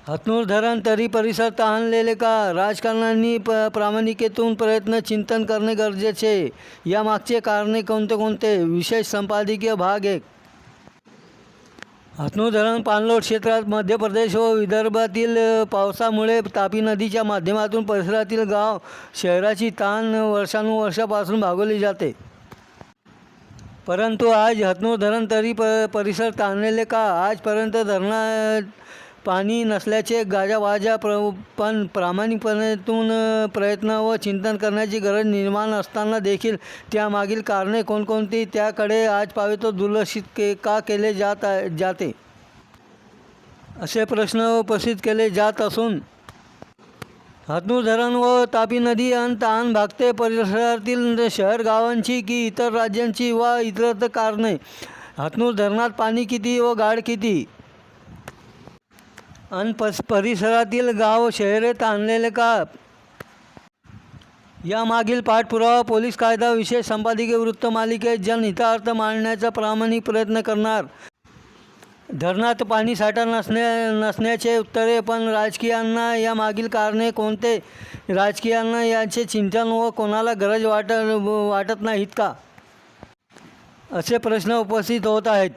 हतनूर धरण तरी परिसरात आणलेले का? राजकारण्यांनी प्रामाणिकतेतून प्रयत्न चिंतन करणे गरजेचे. यामागचे कारणे कोणते कोणते? विशेष संपादकीय भाग 1. हतनूर धरण पाणलोट क्षेत्रात मध्य प्रदेश व विदर्भातील पावसामुळे तापी नदीच्या माध्यमातून परिसरातील गाव शहराची ताण वर्षानुवर्षापासून भागवली जाते. परंतु आज हतनूर धरण तरी परिसर ताणलेले का? आजपर्यंत धरणात पाणी नसल्याचे गाजावाजा पण प्रामाणिकपणेतून प्रयत्न व चिंतन करण्याची गरज निर्माण असताना देखील त्यामागील कारणे कोणकोणती, त्याकडे आज पाहावे तो दुर्लक्षित का केले जाते असे प्रश्न उपस्थित केले जात असून हतनूर धरण व तापी नदी ताण भागते परिसरातील शहर गावांची की इतर राज्यांची वा इतरत्र कारणे? हतनूर धरणात पाणी किती व गाळ किती? परिसरातील गाव शहरे ताणलेले का? यामागील पाठपुरावा पोलीस कायदा विशेष संपादकीय वृत्तमालिकेत जनहितार्थ मांडण्याचा प्रामाणिक प्रयत्न करणार. धरणात पाणी साठा नसण्याचे उत्तरे. पण राजकीयांना यामागील कारणे कोणते? राजकीयांना याचे चिंतन व कोणाला गरज वाटत नाहीत का? असे प्रश्न उपस्थित होत आहेत.